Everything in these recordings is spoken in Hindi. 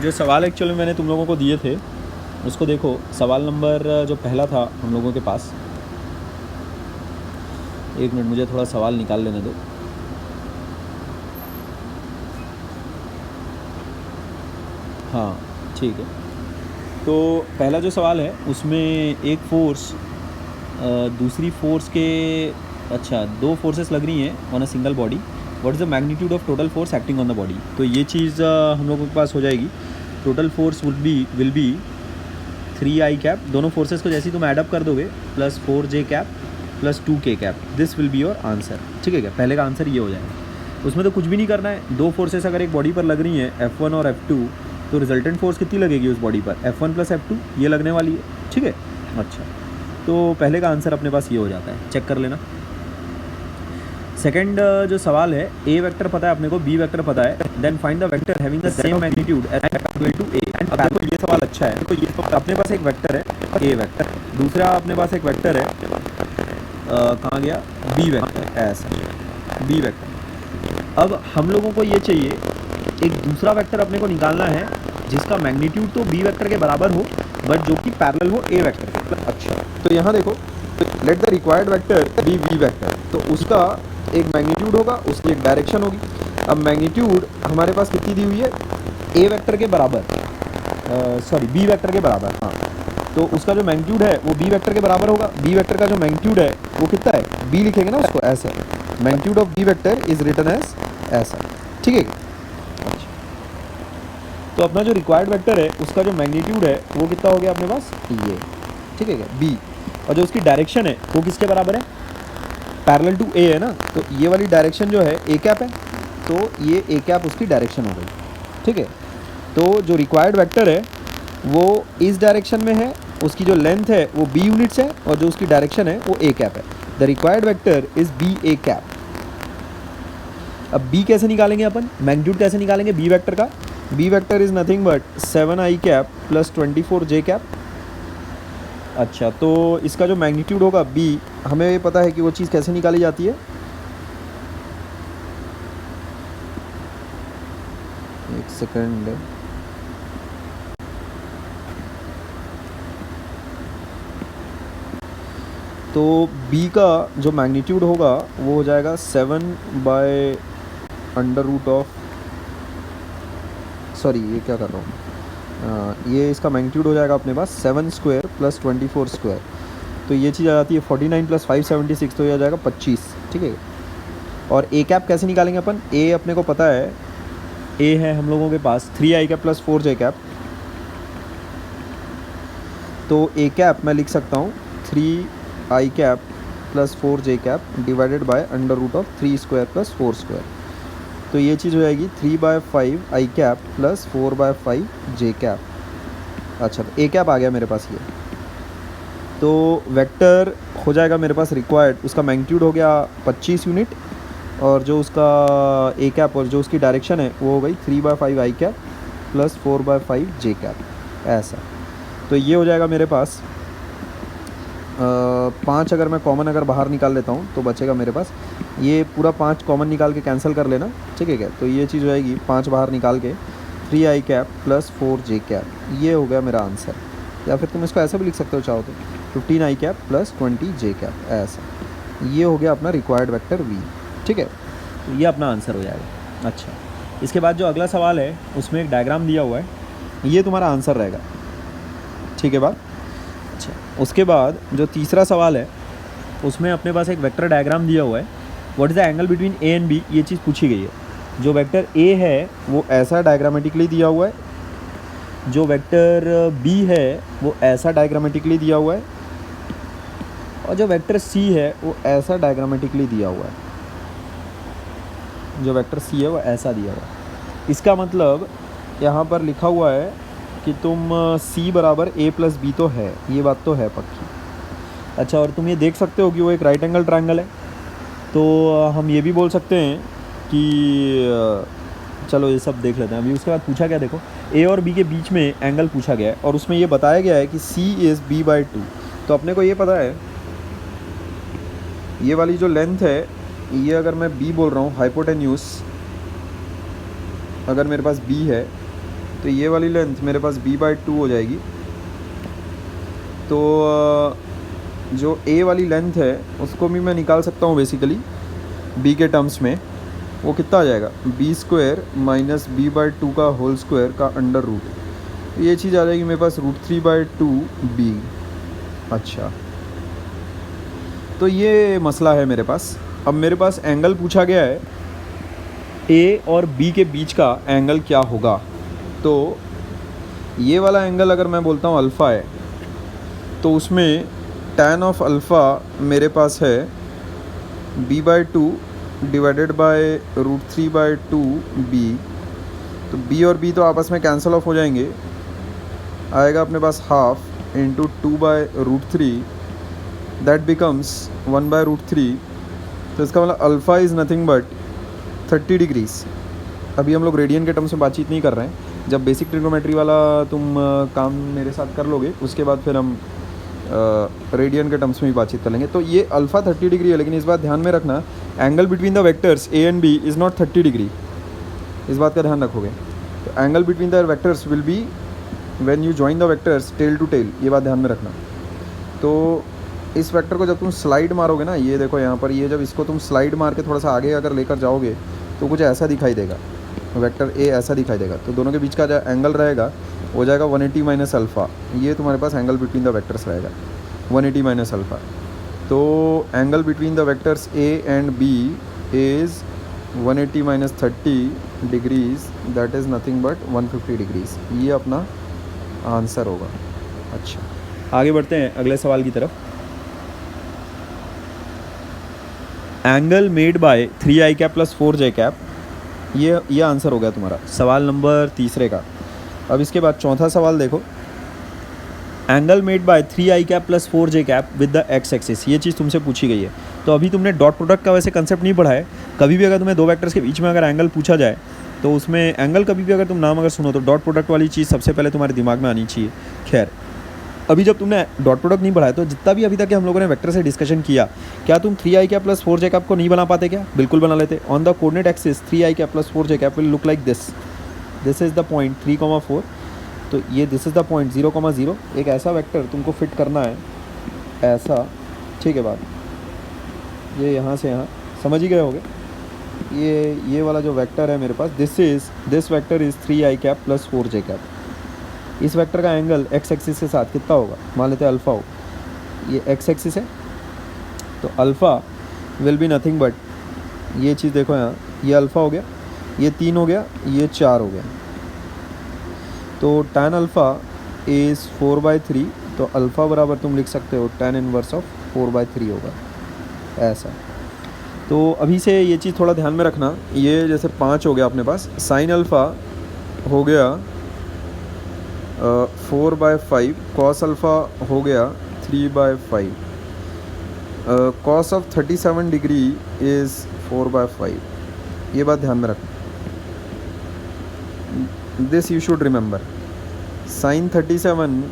जो सवाल एक्चुअली मैंने तुम लोगों को दिए थे उसको देखो। सवाल नंबर जो पहला था हम लोगों के पास, एक मिनट मुझे थोड़ा सवाल निकाल लेने दो। हाँ ठीक है। तो पहला जो सवाल है उसमें एक फोर्स दूसरी फोर्स के, अच्छा दो फोर्सेस लग रही हैं on a single body, what is the magnitude of total force acting on the body. तो ये चीज़ हम लोगों के पास हो जाएगी। Total force will be 3i cap, दोनों फोर्सेस को जैसे ही तुम एडअप कर दोगे plus 4j cap plus 2k cap, this will be your answer. ठीक है क्या, पहले का आंसर ये हो जाएगा। उसमें तो कुछ भी नहीं करना है। दो फोर्सेस अगर एक बॉडी पर लग रही हैं F1 और F2, तो रिजल्टेंट फोर्स कितनी लगेगी उस बॉडी पर, F1 प्लस F2 ये लगने वाली है। ठीक है, अच्छा तो पहले का आंसर अपने पास ये हो जाता है, चेक कर लेना। सेकंड जो सवाल है, ए वेक्टर पता है अपने को, बी वेक्टर पता है, then find the vector having the same magnitude as equal to A. And देखो ये सवाल अच्छा है। देखो ये अपने पास एक वेक्टर है ए वेक्टर, दूसरा अपने पास एक वेक्टर है कहाँ गया, बी वेक्टर, ऐसा बी वेक्टर। अब हम लोगों को ये चाहिए एक दूसरा वेक्टर अपने को निकालना है जिसका मैग्नीट्यूड तो बी वेक्टर के बराबर हो बट जो कि पैरेलल हो ए वेक्टर के। अच्छा तो यहाँ देखो, let the required vector be V vector, तो उसका एक मैग्नीट्यूड होगा, उसकी एक डायरेक्शन होगी। अब मैग्नीट्यूड हमारे पास कितनी दी हुई है, ए वेक्टर के बराबर, सॉरी बी वेक्टर के बराबर, हाँ। तो उसका जो मैग्नीट्यूड है वो बी वेक्टर के बराबर होगा। बी वेक्टर का जो मैग्नीट्यूड है वो कितना है, बी लिखेंगे ना उसको ऐसा, magnitude of B vector is written as ऐसा। ठीक है, अच्छा तो अपना जो रिक्वायर्ड वेक्टर है उसका जो मैग्नीट्यूड है वो कितना हो गया अपने पास, ये। ठीक है क्या, बी, और जो उसकी डायरेक्शन है वो किसके बराबर है, पैरेलल टू ए है ना, तो ये वाली डायरेक्शन जो है ए कैप है, तो ये ए कैप उसकी डायरेक्शन हो गई। ठीक है, तो जो रिक्वायर्ड वेक्टर है वो इस डायरेक्शन में है, उसकी जो लेंथ है वो बी यूनिट्स है, और जो उसकी डायरेक्शन है वो ए कैप है। The required vector is B A cap. अब बी कैसे निकालेंगे अपन, मैग्नीट्यूड कैसे निकालेंगे बी वेक्टर का, B vector is nothing but 7i cap plus 24j cap. अच्छा तो इसका जो मैग्नीट्यूड होगा b, हमें ये पता है कि वो चीज़ कैसे निकाली जाती है। एक सेकंड, तो b का जो मैग्नीट्यूड होगा वो हो जाएगा 7/√ऑफ, सॉरी ये क्या कर रहा हूँ, ये इसका मैग्नीट्यूड हो जाएगा अपने पास 7 स्क्वायर प्लस 24 स्क्वायर, तो ये चीज़ आ जाती है 49 प्लस 576, तो ये आ जाएगा 25। ठीक है, और ए कैप कैसे निकालेंगे अपन, ए अपने को पता है, ए है हम लोगों के पास 3i cap plus 4j cap, तो ए कैप मैं लिख सकता हूँ 3i cap plus 4j cap divided by √of 3 square plus 4 square, तो ये चीज़ हो जाएगी 3/5 i cap plus 4/5 j cap. अच्छा तो ए कैप आ गया मेरे पास ये, तो वेक्टर हो जाएगा मेरे पास रिक्वायर्ड, उसका मैग्नीट्यूड हो गया 25 यूनिट, और जो उसका ए कैप और जो उसकी डायरेक्शन है वो हो गई 3/5 i cap plus 4/5 j cap, ऐसा। तो ये हो जाएगा मेरे पास 5, अगर मैं कॉमन अगर बाहर निकाल लेता हूँ तो बचेगा मेरे पास ये पूरा 5 कॉमन निकाल के कैंसिल कर लेना। ठीक है क्या, तो ये चीज़ हो जाएगी 5 बाहर निकाल के 3i cap plus 4j cap, ये हो गया मेरा आंसर। या फिर तुम इसको ऐसा भी लिख सकते हो चाहो तो 15i cap plus 20j cap, ऐसा। ये हो गया अपना रिक्वायर्ड वेक्टर v। ठीक है, तो ये अपना आंसर हो जाएगा। अच्छा, इसके बाद जो अगला सवाल है उसमें एक डायग्राम दिया हुआ है, ये तुम्हारा आंसर रहेगा। ठीक है बात, अच्छा उसके बाद जो तीसरा सवाल है उसमें अपने पास एक वेक्टर डायग्राम दिया हुआ है, what is the angle between A and B, ये चीज़ पूछी गई है। जो वेक्टर ए है वो ऐसा डायग्रामेटिकली दिया हुआ है, जो वेक्टर बी है वो ऐसा डायग्रामेटिकली दिया हुआ है, और जो वेक्टर सी है वो ऐसा डायग्रामेटिकली दिया हुआ है। जो वेक्टर सी है वो ऐसा दिया हुआ है, इसका मतलब यहाँ पर लिखा हुआ है कि तुम c बराबर a प्लस बी तो है, ये बात तो है पक्की। अच्छा, और तुम ये देख सकते हो कि वो एक राइट एंगल ट्रायंगल है, तो हम ये भी बोल सकते हैं कि चलो ये सब देख लेते हैं अभी। उसके बाद पूछा गया, देखो a और b के बीच में एंगल पूछा गया है, और उसमें ये बताया गया है कि c इज़ b/2। तो अपने को ये पता है ये वाली जो लेंथ है, ये अगर मैं b बोल रहा हूँ, हाइपोटेन्यूस अगर मेरे पास b है, तो ये वाली लेंथ मेरे पास b/2 हो जाएगी। तो जो a वाली लेंथ है उसको भी मैं निकाल सकता हूँ बेसिकली b के टर्म्स में। वो कितना आ जाएगा, b² माइनस b/2 का होल स्क्वायर का अंडर रूट। ये चीज़ आ जाएगी मेरे पास √3/2b। अच्छा, तो ये मसला है मेरे पास। अब मेरे पास एंगल पूछा गया है, a और b के बीच का एंगल क्या होगा। तो ये वाला एंगल अगर मैं बोलता हूँ अल्फ़ा है, तो उसमें tan ऑफ अल्फ़ा मेरे पास है b/2 डिवाइडेड बाय √3/2b। तो b और b तो आपस में कैंसिल ऑफ हो जाएंगे, आएगा अपने पास हाफ इंटू 2/√3, दैट बिकम्स 1/√3। तो इसका मतलब alpha is nothing but 30 degrees. अभी हम लोग रेडियन के टर्म्स में बातचीत नहीं कर रहे हैं। जब बेसिक ट्रिग्नोमेट्री वाला तुम काम मेरे साथ कर लोगे उसके बाद फिर हम रेडियन के टर्म्स में ही बातचीत कर लेंगे। तो ये अल्फ़ा 30 डिग्री है, लेकिन इस बात ध्यान में रखना angle between the vectors a and b is not 30 degree. इस बात का ध्यान रखोगे। तो angle between the vectors will be when you join the vectors tail to tail, ये बात ध्यान में रखना। तो इस वेक्टर को जब तुम स्लाइड मारोगे ना, ये देखो यहाँ पर, ये जब इसको तुम स्लाइड मार के थोड़ा सा आगे अगर लेकर जाओगे तो कुछ ऐसा दिखाई देगा, वेक्टर a ऐसा दिखाई देगा। तो दोनों के बीच का जो एंगल रहेगा हो जाएगा 180 माइनस अल्फ़ा। ये तुम्हारे पास एंगल बिटवीन द वेक्टर्स रहेगा 180 माइनस अल्फ़ा। तो angle between the vectors a and b is 180 minus 30 degrees, that is nothing but 150 degrees. ये अपना आंसर होगा। अच्छा, आगे बढ़ते हैं अगले सवाल की तरफ। Angle made by 3i cap plus 4j cap, ये आंसर हो गया तुम्हारा सवाल नंबर तीसरे का। अब इसके बाद चौथा सवाल देखो, angle made by 3i cap plus 4j cap with the x axis, ये चीज़ तुमसे पूछी गई है। तो अभी तुमने डॉट प्रोडक्ट का वैसे कंसेप्ट नहीं पढ़ा है। कभी भी अगर तुम्हें दो वेक्टर्स के बीच में अगर एंगल पूछा जाए तो उसमें एंगल कभी भी अगर तुम नाम अगर सुनो तो डॉट प्रोडक्ट वाली चीज़ सबसे पहले तुम्हारे दिमाग में आनी चाहिए। खैर, अभी जब तुमने डॉट प्रोडक्ट नहीं पढ़ा है तो जितना भी अभी तक हम लोगों ने वेक्टर से डिस्कशन किया, क्या तुम 3i cap plus 4j cap को नहीं बना पाते क्या? बिल्कुल बना लेते। On the coordinate axis 3i cap plus 4j cap will look like this. This is the point 3,4। तो ये दिस इज़ द पॉइंट 0,0। एक ऐसा वेक्टर तुमको फिट करना है ऐसा, ठीक है बात, ये यहाँ से यहाँ, समझ ही गए होगे। ये वाला जो वेक्टर है मेरे पास, this vector is 3i cap plus 4j cap. इस वेक्टर का एंगल एक्स एक्सिस के साथ कितना होगा, मान लेते हैं अल्फ़ा हो। ये एक्स एक्सिस है तो alpha will be nothing but, ये चीज़ देखो यहाँ, ये अल्फ़ा हो गया, ये 3 हो गया, ये 4 हो गया। तो tan अल्फ़ा इज़ 4/3। तो अल्फ़ा बराबर तुम लिख सकते हो tan इनवर्स ऑफ 4/3 होगा ऐसा। तो अभी से ये चीज़ थोड़ा ध्यान में रखना। ये जैसे 5 हो गया अपने पास, साइन अल्फ़ा हो गया 4/5, कॉस अल्फ़ा हो गया 3/5, कॉस ऑफ 37 डिग्री इज़ 4/5। ये बात ध्यान में रखना। This you should remember, sine 37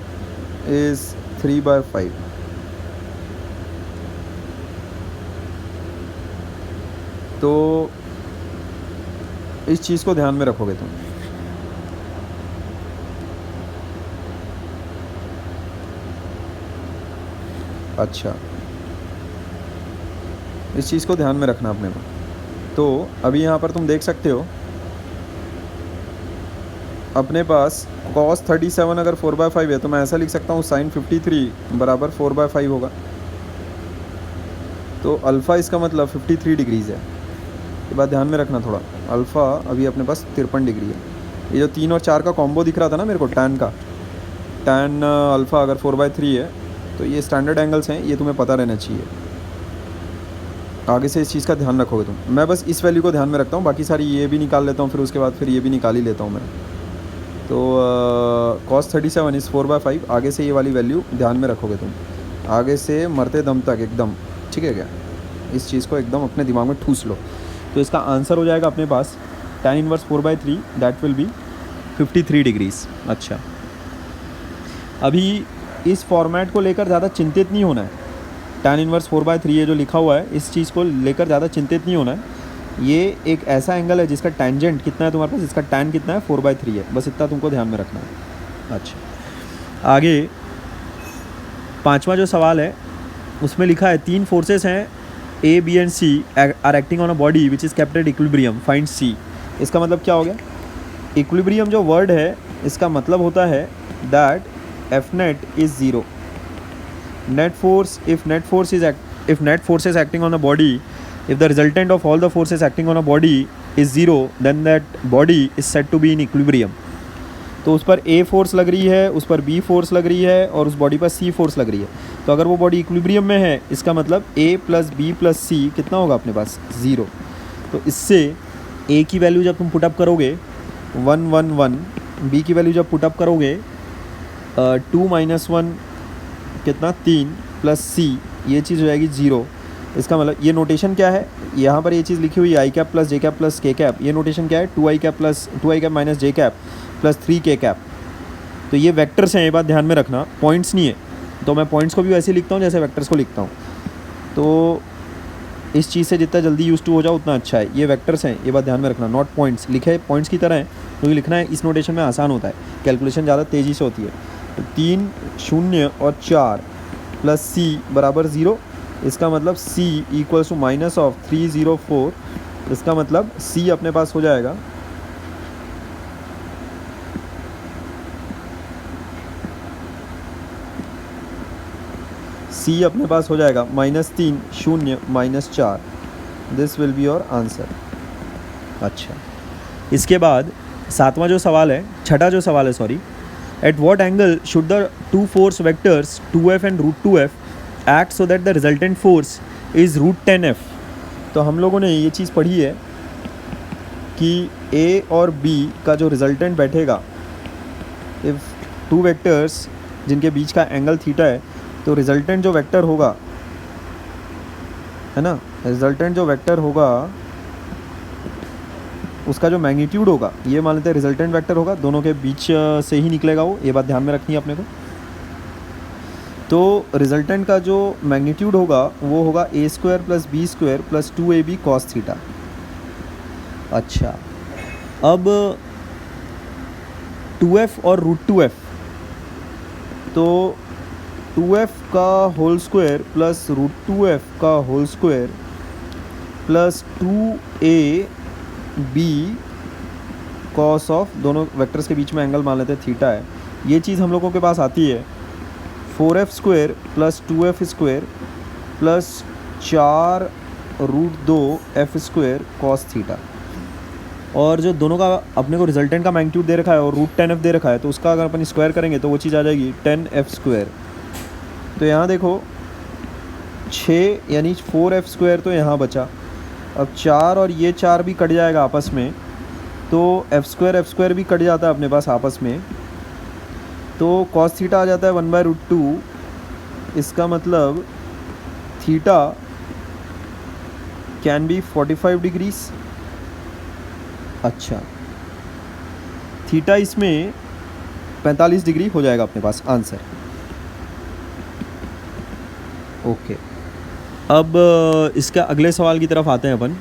is 3/5। तो इस चीज़ को ध्यान में रखोगे तुम। अच्छा, इस चीज़ को ध्यान में रखना अपने को। तो अभी यहाँ पर तुम देख सकते हो अपने पास cos 37 अगर 4/5 है तो मैं ऐसा लिख सकता हूँ sin 53 बराबर 4/5 होगा। तो अल्फ़ा इसका मतलब 53 डिग्रीज़ है। ये बात ध्यान में रखना थोड़ा। अल्फ़ा अभी अपने पास 53 डिग्री है। ये जो 3 और 4 का कॉम्बो दिख रहा था ना मेरे को tan का, tan अल्फ़ा अगर 4/3 है तो ये स्टैंडर्ड एंगल्स हैं, ये तुम्हें पता रहना चाहिए। आगे से इस चीज़ का ध्यान रखोगे तुम। मैं बस इस वैल्यू को ध्यान में रखता हूँ, बाकी सारी ये भी निकाल लेता हूँ, फिर उसके बाद फिर ये भी निकाल ही लेता हूँ मैं। तो cos 37 इज़ 4/5। आगे से ये वाली वैल्यू ध्यान में रखोगे तुम, आगे से मरते दम तक एकदम, ठीक है क्या? इस चीज़ को एकदम अपने दिमाग में ठूस लो। तो इसका आंसर हो जाएगा अपने पास tan inverse 4/3, that will be 53 degrees. अच्छा, अभी इस फॉर्मेट को लेकर ज़्यादा चिंतित नहीं होना है। tan इनवर्स 4/3 ये जो लिखा हुआ है, इस चीज़ को लेकर ज़्यादा चिंतित नहीं होना है। ये एक ऐसा एंगल है जिसका टेंजेंट कितना है तुम्हारे पास, इसका टैन कितना है 4/3 है, बस इतना तुमको ध्यान में रखना है। अच्छा आगे पांचवा जो सवाल है उसमें लिखा है 3 फोर्सेस हैं A B and C are acting on a body which is kept at equilibrium, find C. इसका मतलब क्या हो गया, इक्विलिब्रियम जो वर्ड है इसका मतलब होता है that F net is zero, net force if net force is acting on a body, if the resultant of all the forces acting on a body is zero then that body is said to be in equilibrium। तो उस पर A फोर्स लग रही है, उस पर B फोर्स लग रही है और उस बॉडी पर C फोर्स लग रही है, तो अगर वो बॉडी इक्विलिब्रियम में है इसका मतलब A plus B plus C कितना होगा अपने पास 0। तो इससे A की वैल्यू जब तुम पुटअप करोगे 1 1 1, B की वैल्यू जब पुटअप करोगे 2 - 1 कितना 3 प्लस C, ये चीज़ हो जाएगी 0। इसका मतलब ये नोटेशन क्या है, यहाँ पर ये चीज़ लिखी हुई है आई कैप प्लस जे कैप प्लस के कैप, ये नोटेशन क्या है 2i कैप माइनस जे कैप प्लस 3k कैप। तो ये वेक्टर्स हैं, ये बात ध्यान में रखना, पॉइंट्स नहीं है। तो मैं पॉइंट्स को भी वैसे ही लिखता हूँ जैसे वेक्टर्स को लिखता हूँ, तो इस चीज़ से जितना जल्दी यूज टू हो जाओ उतना अच्छा है। ये वेक्टर्स हैं, ये बात ध्यान में रखना, नॉट पॉइंट्स। लिखे पॉइंट्स की तरह है क्योंकि लिखना है इस नोटेशन में आसान होता है, कैलकुलेशन ज़्यादा तेज़ी से होती है। तो 3 0 और 4 प्लस C बराबर 0, इसका मतलब C equals to minus of 3 0 4, इसका मतलब C अपने पास हो जाएगा -3 0 -4, this will be your answer. अच्छा इसके बाद सातवां जो सवाल है, छठा जो सवाल है sorry, at what angle should the two force vectors 2f and √2f act so that the resultant force is √10f। तो हम लोगों ने ये चीज़ पढ़ी है कि A और B का जो रिजल्टेंट बैठेगा, इफ़ टू वेक्टर्स जिनके बीच का एंगल थीटा है, तो रिजल्टेंट जो वेक्टर होगा है ना, रिजल्टेंट जो वेक्टर होगा उसका जो मैग्नीट्यूड होगा, ये मान लेते हैं रिजल्टेंट वेक्टर होगा, दोनों के बीच से ही निकलेगा वो, ये बात ध्यान में रखनी है अपने को। तो रिजल्टेंट का जो मैग्नीट्यूड होगा वो होगा a² + b² + 2ab cos theta. अच्छा अब 2f और √2f, तो 2f का होल स्क्वायर प्लस √2f का whole square plus 2ab cos of, दोनों वेक्टर्स के बीच में एंगल मान लेते हैं थीटा है, ये चीज़ हम लोगों के पास आती है 4f² + 2f² plus 4 √2f² cos theta. और जो दोनों का अपने को रिजल्टेंट का मैग्नीट्यूड दे रखा है और √10f दे रखा है, तो उसका अगर अपन स्क्वायर करेंगे तो वो चीज़ आ जाएगी 10f²। तो यहाँ देखो 6 यानी 4f² तो यहाँ बचा, अब 4 और ये 4 भी कट जाएगा आपस में, तो f² भी कट जाता है अपने पास आपस में, तो cos थीटा आ जाता है 1/√2। इसका मतलब थीटा कैन बी 45 डिग्रीज। अच्छा थीटा इसमें 45 डिग्री हो जाएगा अपने पास आंसर। ओके अब इसका अगले सवाल की तरफ आते हैं अपन।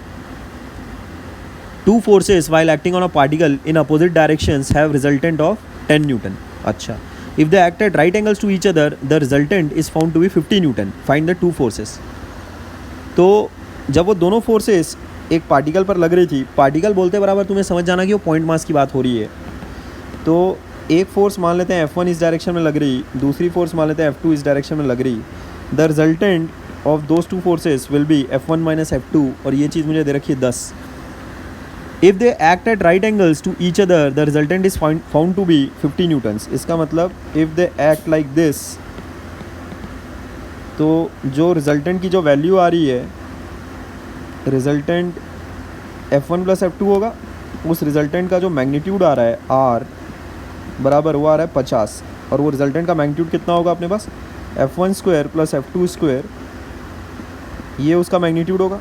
Two forces while acting on a particle in opposite directions have resultant of 10 newton. अच्छा if they act at right angles to each other the resultant is found to be 50 newton, find the two forces. तो जब वो दोनों फोर्सेस एक पार्टिकल पर लग रही थी, पार्टिकल बोलते बराबर तुम्हें समझ जाना कि वो पॉइंट मास की बात हो रही है, तो एक फोर्स मान लेते हैं F1 इस डायरेक्शन में लग रही, दूसरी फोर्स मान लेते हैं F2 इस डायरेक्शन में लग रही। The resultant of those two forces will be F1 - F2, और ये चीज़ मुझे दे रखी है 10। If they act at right angles to each other the resultant is found to be 50 newtons. इसका मतलब if they act like this, तो जो रिजल्टेंट की जो वैल्यू आ रही है, रिजल्टेंट F1 + F2 होगा, उस रिजल्टेंट का जो मैग्नीट्यूड आ रहा है R बराबर वो आ रहा है 50, और वो रिजल्टेंट का मैग्नीट्यूड कितना होगा अपने पास F1² + F2², ये उसका मैग्नीट्यूड होगा।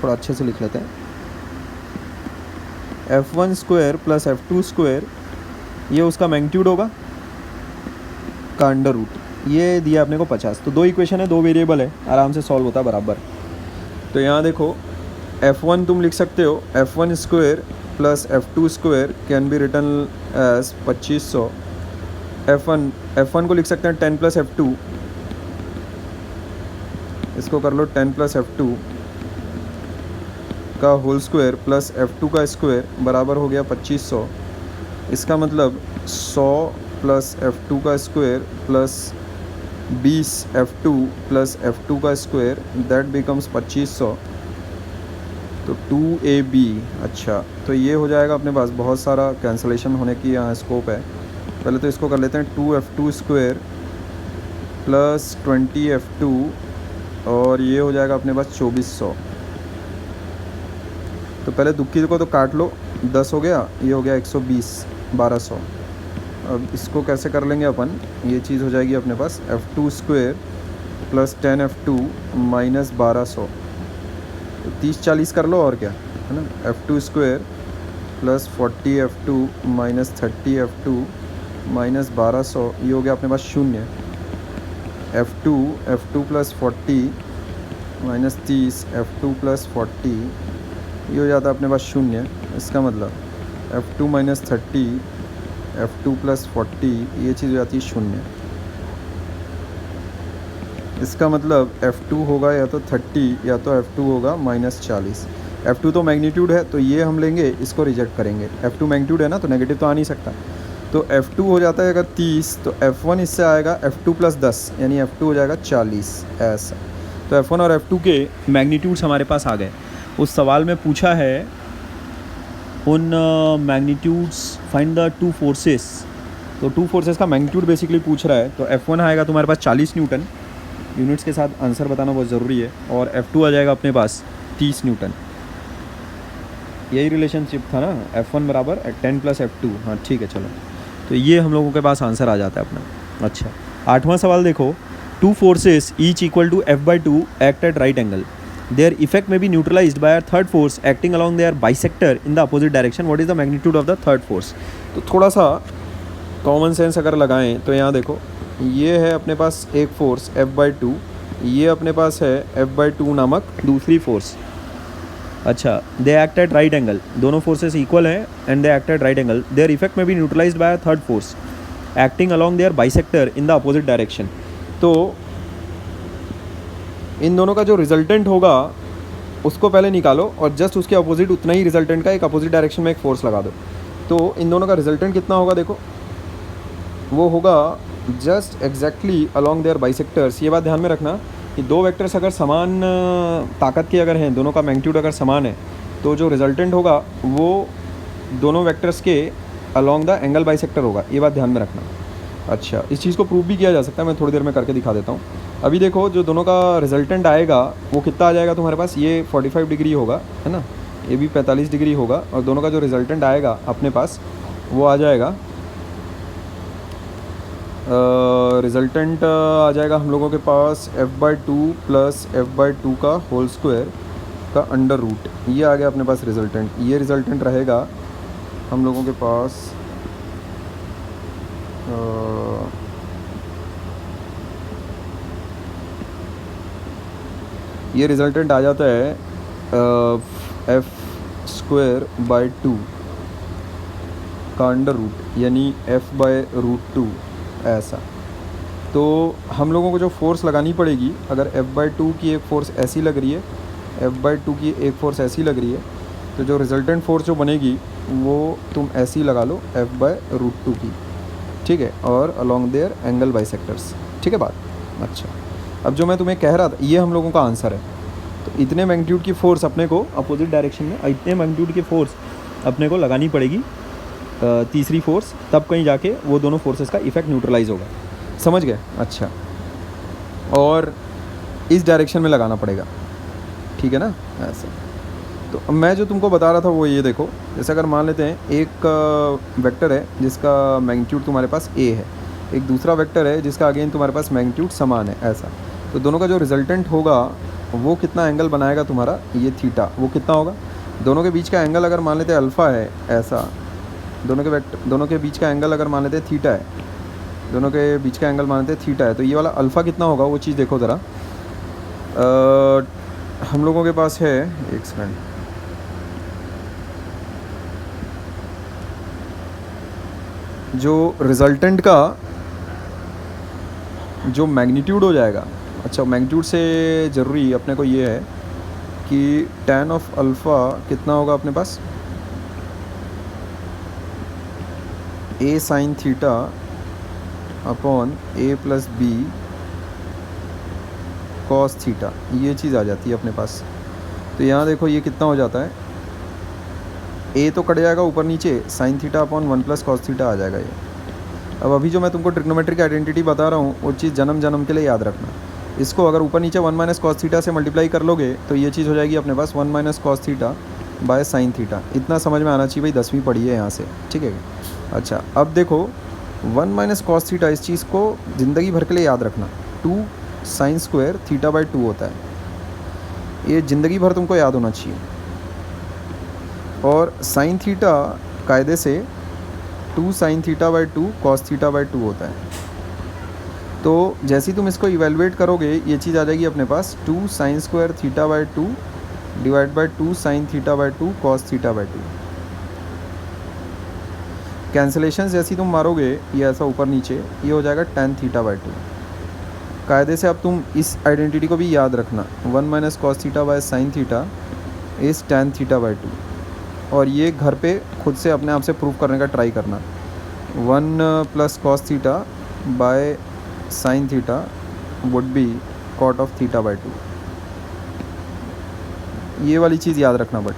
थोड़ा अच्छे से लिख लेते हैं, F1² + F2², ये उसका मैग्नीट्यूड होगा का अंडर रूट, ये दिया अपने को 50। तो दो इक्वेशन है, दो वेरिएबल है, आराम से सॉल्व होता है बराबर। तो यहाँ देखो F1 तुम लिख सकते हो F1 square plus F2 square can be written as 2500। F1 को लिख सकते हैं 10 प्लस F2, इसको कर लो 10 प्लस F2 का होल स्क्वायर प्लस F2 का स्क्वायर बराबर हो गया 2500। इसका मतलब 100 प्लस F2 का square plus 20 F2 plus F2 का स्क्वायर दैट बिकम्स 2500। तो 2AB। अच्छा, तो ये हो जाएगा अपने पास, बहुत सारा कैंसलेशन होने की यहाँ स्कोप है। पहले तो इसको कर लेते हैं 2F2 स्क्वायर प्लस 20F2 और ये हो जाएगा अपने पास 2400। तो पहले दुक्की को तो काट लो, 10 हो गया, ये हो गया 120, 1200। अब इसको कैसे कर लेंगे अपन, ये चीज़ हो जाएगी अपने पास F2 square plus 10F2 minus 1200। तो 30-40 कर लो और क्या है ना, F2 square plus 40F2 minus 30F2 minus 1200, ये हो गया अपने पास 0। F2 plus 40 minus 30 F2 plus 40, ये हो जाता है अपने पास 0। इसका मतलब F2 माइनस 30 F2 प्लस 40, ये चीज़ हो जाती है 0। इसका मतलब F2 होगा या तो 30 या तो F2 होगा माइनस 40। F2 तो मैग्नीट्यूड है तो ये हम लेंगे, इसको रिजेक्ट करेंगे। F2 मैग्नीट्यूड है ना, तो नेगेटिव तो आ नहीं सकता। तो F2 हो जाता है अगर 30, तो F1 इससे आएगा F2 प्लस 10, यानी F2 हो जाएगा 40 ऐसा। तो F1 और F2 के मैग्नीट्यूड्स हमारे पास आ गए। उस सवाल में पूछा है उन magnitudes find the two forces, तो टू फोर्सेस का मैग्नीट्यूड बेसिकली पूछ रहा है। तो F1 आएगा तुम्हारे पास 40 न्यूटन, यूनिट्स के साथ आंसर बताना बहुत ज़रूरी है, और F2 आ जाएगा अपने पास 30 न्यूटन। यही रिलेशनशिप था ना, F1 बराबर 10 प्लस F2। हाँ ठीक है, चलो तो ये हम लोगों के पास आंसर आ जाता है अपना। अच्छा, 8वां सवाल देखो, two forces each equal to F/2 act at right angle, their effect may be neutralised by a third force acting along their bisector in the opposite direction, what is the magnitude of the third force. तो थोड़ा सा कॉमन सेंस अगर लगाएं तो यहाँ देखो, ये है अपने पास एक फोर्स F/2, ये अपने पास है F/2 नामक दूसरी फोर्स। अच्छा, they act at right angle, दोनों फोर्सेस इक्वल हैं and they act at right angle, their effect may be neutralised by a third force acting along their bisector in the opposite direction. तो इन दोनों का जो रिजल्टेंट होगा उसको पहले निकालो और जस्ट उसके अपोजिट उतना ही रिजल्टेंट का एक अपोजिट डायरेक्शन में एक फोर्स लगा दो। तो इन दोनों का रिजल्टेंट कितना होगा देखो, वो होगा just exactly along their bisectors. ये बात ध्यान में रखना कि दो वेक्टर्स अगर समान ताकत के अगर हैं, दोनों का मैग्नीट्यूड अगर समान है, तो जो रिजल्टेंट होगा वो दोनों वेक्टर्स के अलॉन्ग द एंगल बाइसेक्टर होगा। ये बात ध्यान में रखना। अच्छा, इस चीज़ को प्रूव भी किया जा सकता है, मैं थोड़ी देर में करके दिखा देता हूँ। अभी देखो, जो दोनों का रिजल्टेंट आएगा वो कितना आ जाएगा तुम्हारे पास, ये 45 डिग्री होगा, है ना, ये भी 45 डिग्री होगा, और दोनों का जो रिजल्टेंट आएगा अपने पास वो आ जाएगा रिजल्टेंट आ जाएगा हम लोगों के पास F/2 प्लस F/2 का होल स्क्वायर का अंडर रूट। ये आ गया अपने पास रिजल्टेंट। ये रिजल्टेंट रहेगा हम लोगों के पास ये रिजल्टेंट आ जाता है F²/2 का अंडर रूट, यानी F/√2 ऐसा। तो हम लोगों को जो फोर्स लगानी पड़ेगी, अगर F/2 की एक फ़ोर्स ऐसी लग रही है, F/2 की एक फ़ोर्स ऐसी लग रही है, तो जो रिजल्टेंट फोर्स जो बनेगी वो तुम ऐसी लगा लो F/√2 की, ठीक है, और अलॉन्ग देयर एंगल बाइसेक्टर्स, ठीक है बात। अच्छा, अब जो मैं तुम्हें कह रहा था ये हम लोगों का आंसर है। तो इतने मैग्नीट्यूड की फ़ोर्स अपने को अपोजिट डायरेक्शन में, इतने मैग्नीट्यूड की फ़ोर्स अपने को लगानी पड़ेगी, तीसरी फोर्स, तब कहीं जाके वो दोनों फोर्सेस का इफेक्ट न्यूट्रलाइज होगा। समझ गए? अच्छा, और इस डायरेक्शन में लगाना पड़ेगा, ठीक है ना, ऐसे। तो अब मैं जो तुमको बता रहा था वो ये देखो, जैसे अगर मान लेते हैं एक वेक्टर है जिसका मैग्नीट्यूड तुम्हारे पास a है, एक दूसरा वेक्टर है जिसका अगेन तुम्हारे पास मैग्नीट्यूड समान है, ऐसा। तो दोनों का जो रिजल्टेंट होगा वो कितना एंगल बनाएगा तुम्हारा, ये थीटा, वो कितना होगा, दोनों के बीच का एंगल अगर मान लेते हैं अल्फ़ा है, ऐसा, दोनों के बीच का एंगल अगर मान लेते हैं थीटा है, दोनों के बीच का एंगल मान लेते हैं थीटा है, तो ये वाला अल्फ़ा कितना होगा वो चीज़ देखो ज़रा। हम लोगों के पास है, एक सेकंड, जो रिजल्टेंट का जो मैग्नीट्यूड हो जाएगा, अच्छा मैग्नीट्यूड से ज़रूरी अपने को ये है कि tan ऑफ अल्फ़ा कितना होगा अपने पास, a sin theta upon a plus B cos theta, ये चीज़ आ जाती है अपने पास। तो यहाँ देखो ये कितना हो जाता है, a तो कट जाएगा ऊपर नीचे, sine theta upon 1 plus cos theta आ जाएगा ये। अब अभी जो मैं तुमको ट्रिग्नोमेट्रिक आइडेंटिटी बता रहा हूँ वो चीज़ जन्म जन्म के लिए याद रखना। इसको अगर ऊपर नीचे 1 माइनस कॉस थीटा से मल्टीप्लाई कर लोगे तो ये चीज़ हो जाएगी अपने पास 1 minus cos theta by sine theta. इतना समझ में आना चाहिए भाई, 10वीं पढ़ी है यहाँ से, ठीक है। अच्छा अब देखो 1 माइनस कॉस थीटा, इस चीज़ को ज़िंदगी भर के लिए याद रखना, 2 साइन स्क्वायर थीटा बाई 2 होता है, ये ज़िंदगी भर तुमको याद होना चाहिए। और साइन थीटा कायदे से 2 sine theta by 2 cos theta by 2 होता है। तो जैसे ही तुम इसको इवेलुएट करोगे ये चीज़ आ जाएगी अपने पास 2 sine square theta by 2 divide by 2 sine theta by 2 cos theta by 2। Cancellation जैसे ही तुम मारोगे ये ऐसा ऊपर नीचे, ये हो जाएगा tan थीटा बाई 2। कायदे से अब तुम इस आइडेंटिटी को भी याद रखना, 1 minus cos theta by sine theta is tan theta by 2। और ये घर पे खुद से अपने आप से प्रूव करने का ट्राई करना, 1 plus cos theta by sine theta would be cot of theta by 2। ये वाली चीज़ याद रखना बट,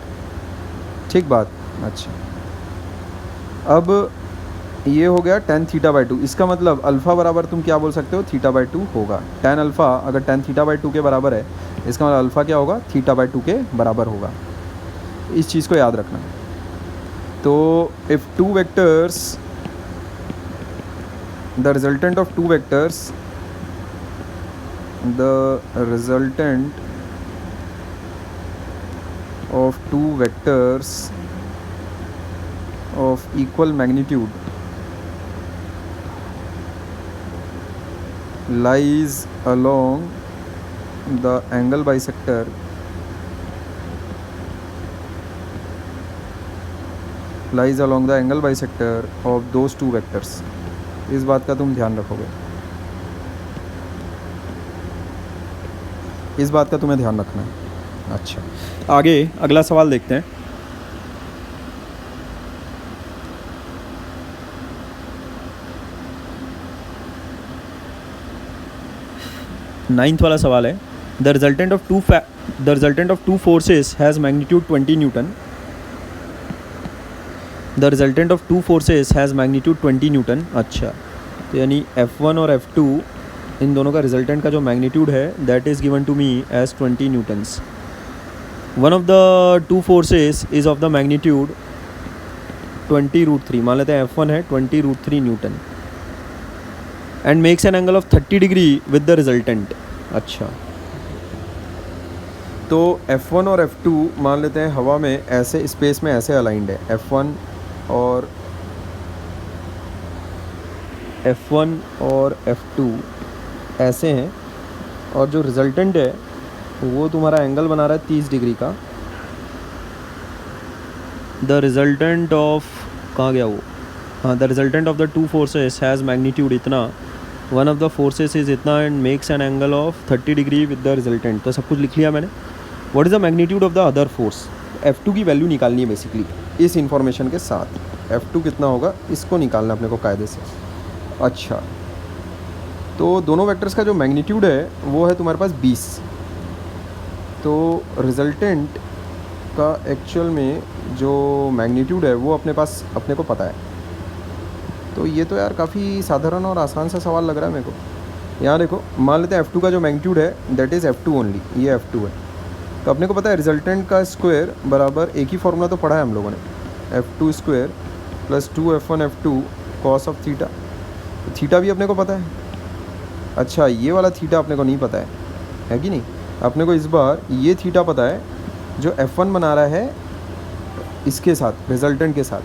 ठीक बात। अच्छा अब ये हो गया tan थीटा बाई 2, इसका मतलब अल्फ़ा बराबर तुम क्या बोल सकते हो, थीटा बाई 2 होगा। tan अल्फ़ा अगर tan थीटा बाई 2 के बराबर है, इसका मतलब अल्फ़ा क्या होगा, थीटा बाई 2 के बराबर होगा। इस चीज़ को याद रखना। तो if two vectors, the resultant of two vectors of equal magnitude lies along the angle bisector of those two vectors। इस बात का तुम ध्यान रखोगे, इस बात का तुम्हें ध्यान रखना है। अच्छा आगे अगला सवाल देखते हैं। नाइन्थ वाला सवाल है, the resultant of to forces has magnitude 20 Newton. The resultant of to forces has magnitude 20 Newton. अच्छा तो यानी F1 और F2 इन दोनों का रिजल्टेंट का जो मैग्नीट्यूड है that is given to me as 20 newtons. One of the two forces is of the magnitude 20√3, मान लेते हैं F1 है 20√3 newton, and makes an angle of 30 degree with the resultant. अच्छा तो F1 और F2 मान लेते हैं हवा में ऐसे स्पेस में ऐसे अलाइंड है, F1 और F2 ऐसे हैं, और जो रिजल्टेंट है वो तुम्हारा एंगल बना रहा है 30 डिग्री का। द रिजल्टेंट ऑफ, कहाँ गया वो, हाँ, the resultant of the two forces has magnitude इतना, one of the forces is इतना and makes an angle of 30 degree with the resultant. तो सब कुछ लिख लिया मैंने। What is the magnitude of the other force, F2 की वैल्यू निकालनी है बेसिकली इस इंफॉर्मेशन के साथ। F2 कितना होगा इसको निकालना अपने को कायदे से। अच्छा तो दोनों वेक्टर्स का जो मैग्नीट्यूड है वो है तुम्हारे पास 20। तो रिजल्टेंट का एक्चुअल में जो मैग्नीट्यूड है वो अपने को पता है। तो ये तो यार काफ़ी साधारण और आसान सा सवाल लग रहा है मेरे को। यहाँ देखो मान लेते हैं F2 का जो मैग्नीट्यूड है दैट इज़ F2 ओनली, ये F2 है। तो अपने को पता है रिजल्टेंट का स्क्वायर बराबर, एक ही फॉर्मूला तो पढ़ा है हम लोगों ने, F2 square plus 2F1 F2 cos of theta. तो थीटा भी अपने को पता है। अच्छा ये वाला थीटा अपने को नहीं पता है कि नहीं। अपने को इस बार ये थीटा पता है जो F1 बना रहा है इसके साथ, रिजल्टेंट के साथ।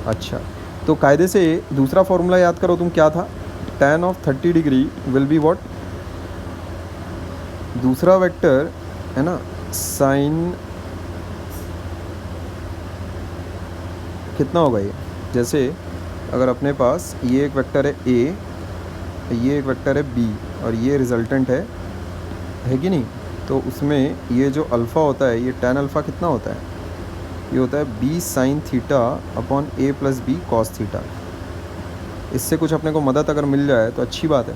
अच्छा तो कायदे से दूसरा फॉर्मूला याद करो तुम, क्या था, tan of 30 degree will be what, दूसरा वेक्टर है ना साइन, कितना होगा ये, जैसे अगर अपने पास ये एक वेक्टर है ए, ये एक वेक्टर है बी और ये रिजल्टेंट है कि नहीं, तो उसमें ये जो अल्फ़ा होता है, ये tan अल्फ़ा कितना होता है, ये होता है b sin theta upon a plus B cos theta. इससे कुछ अपने को मदद अगर मिल जाए तो अच्छी बात है।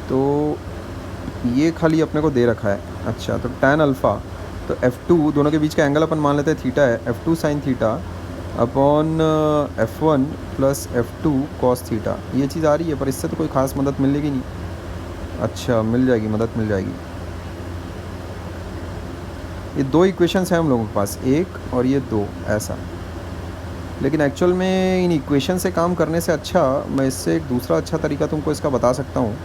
तो ये खाली अपने को दे रखा है। अच्छा, तो tan अल्फ़ा, तो f2 दोनों के बीच का एंगल अपन मान लेते हैं थीटा है, f2 sin theta upon f1 plus f2 cos theta. ये चीज़ आ रही है, पर इससे तो कोई ख़ास मदद मिलेगी नहीं। अच्छा, मिल जाएगी, मदद मिल जाएगी। ये दो इक्वेशंस हैं हम लोगों के पास, एक और ये दो, ऐसा। लेकिन एक्चुअल में इन इक्वेशन से काम करने से अच्छा मैं इससे एक दूसरा अच्छा तरीका तुमको इसका बता सकता हूँ।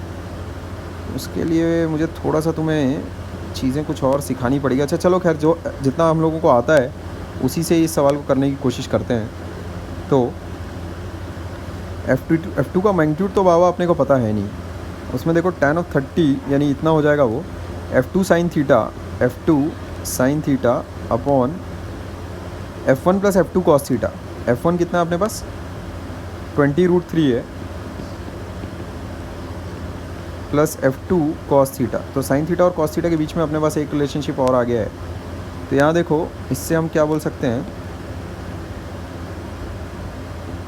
उसके लिए मुझे थोड़ा सा तुम्हें चीज़ें कुछ और सिखानी पड़ेगी। अच्छा चलो, खैर जो जितना हम लोगों को आता है उसी से इस सवाल को करने की कोशिश करते हैं। तो F2 का मैग्नीट्यूड तो बाबा अपने को पता है नहीं। उसमें देखो tan ऑफ 30 यानी इतना हो जाएगा वो F2 sin theta upon F1 plus F2 cos theta. F1 कितना है अपने पास, 20√3 है, प्लस F2 कॉस थीटा। तो साइन थीटा और कॉस थीटा के बीच में अपने पास एक रिलेशनशिप और आ गया है। तो यहाँ देखो, इससे हम क्या बोल सकते हैं,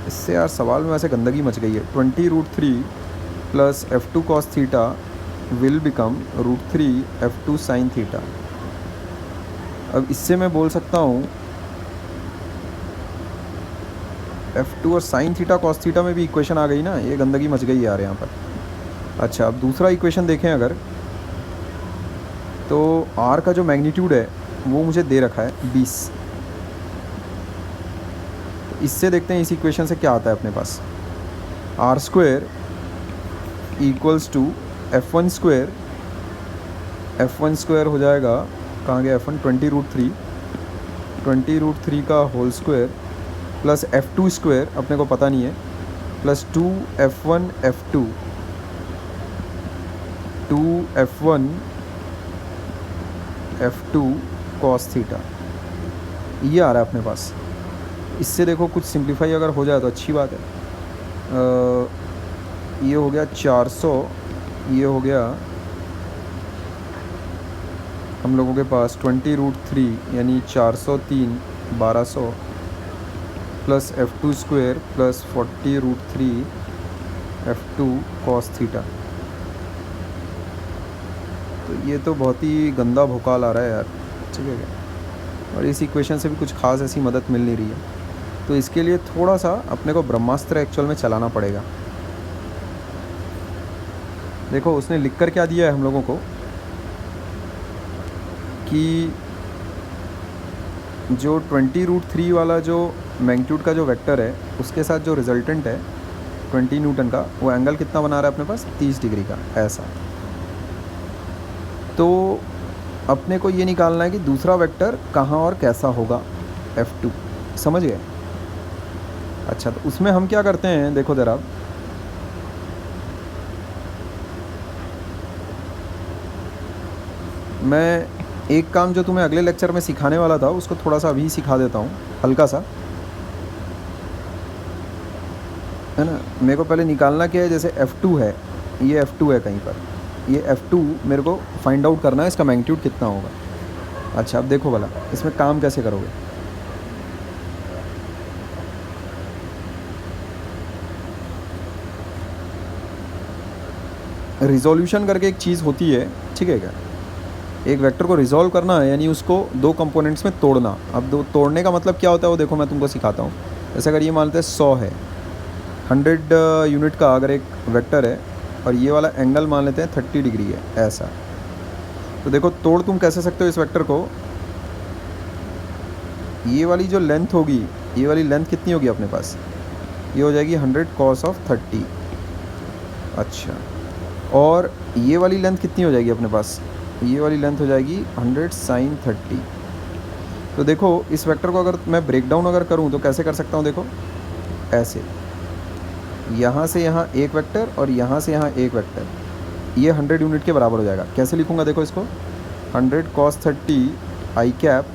इससे यार सवाल में वैसे गंदगी मच गई है। 20√3 plus F2 cos theta will become √3 F2 sine theta. अब इससे मैं बोल सकता हूँ F2 और साइन थीटा कॉस थीटा में भी इक्वेशन आ गई ना, ये गंदगी मच गई यार यहाँ पर। अच्छा, अब दूसरा इक्वेशन देखें अगर, तो R का जो मैग्नीट्यूड है वो मुझे दे रखा है 20। तो इससे देखते हैं इस इक्वेशन से क्या आता है अपने पास। R² equals to F1 square हो जाएगा, कहाँ गया F1, 20√3 का whole square plus F2 square अपने को पता नहीं है, plus 2F1 F2 cos theta. ये आ रहा है अपने पास। इससे देखो कुछ सिंप्लीफाई अगर हो जाए तो अच्छी बात है। ये हो गया 400, ये हो गया हम लोगों के पास 20√3 यानी 403 1200 plus F2 square plus 40√3 F2 cos theta. तो ये तो बहुत ही गंदा भोकाल आ रहा है यार, ठीक है क्या। और इस इक्वेशन से भी कुछ खास ऐसी मदद मिल नहीं रही है। तो इसके लिए थोड़ा सा अपने को ब्रह्मास्त्र एक्चुअल में चलाना पड़ेगा। देखो उसने लिख कर क्या दिया है हम लोगों को कि जो 20√3 वाला जो मैग्नीट्यूड का जो वेक्टर है उसके साथ जो रिजल्टेंट है 20 न्यूटन का, वो एंगल कितना बना रहा है अपने पास, 30 डिग्री का, ऐसा। तो अपने को ये निकालना है कि दूसरा वेक्टर कहाँ और कैसा होगा, F2, समझ गए। अच्छा, तो उसमें हम क्या करते हैं, देखो ज़रा, मैं एक काम जो तुम्हें अगले लेक्चर में सिखाने वाला था उसको थोड़ा सा अभी सिखा देता हूँ, हल्का सा, है ना। मेरे को पहले निकालना क्या है, जैसे F2 है, ये F2 है कहीं पर, ये F2 मेरे को फाइंड आउट करना है, इसका मैग्नीट्यूड कितना होगा। अच्छा, अब देखो भला इसमें काम कैसे करोगे। रिजोल्यूशन करके एक चीज़ होती है, ठीक है क्या। एक वेक्टर को रिजॉल्व करना है यानी उसको दो कंपोनेंट्स में तोड़ना। अब दो तोड़ने का मतलब क्या होता है वो देखो मैं तुमको सिखाता हूँ। जैसे अगर ये मानते हैं 100 है, 100 यूनिट का अगर एक वेक्टर है और ये वाला एंगल मान लेते हैं 30 डिग्री है, ऐसा। तो देखो तोड़ तुम कैसे सकते हो इस वेक्टर को, ये वाली जो लेंथ होगी, ये वाली लेंथ कितनी होगी अपने पास, ये हो जाएगी 100 cos of 30। अच्छा, और ये वाली लेंथ कितनी हो जाएगी अपने पास, ये वाली लेंथ हो जाएगी 100 sin 30। तो देखो इस वेक्टर को अगर मैं ब्रेक डाउन अगर करूँ तो कैसे कर सकता हूँ, देखो ऐसे, यहाँ से यहाँ एक वेक्टर और यहाँ से यहाँ एक वेक्टर, ये 100 यूनिट के बराबर हो जाएगा। कैसे लिखूँगा देखो इसको, 100 cos 30 i cap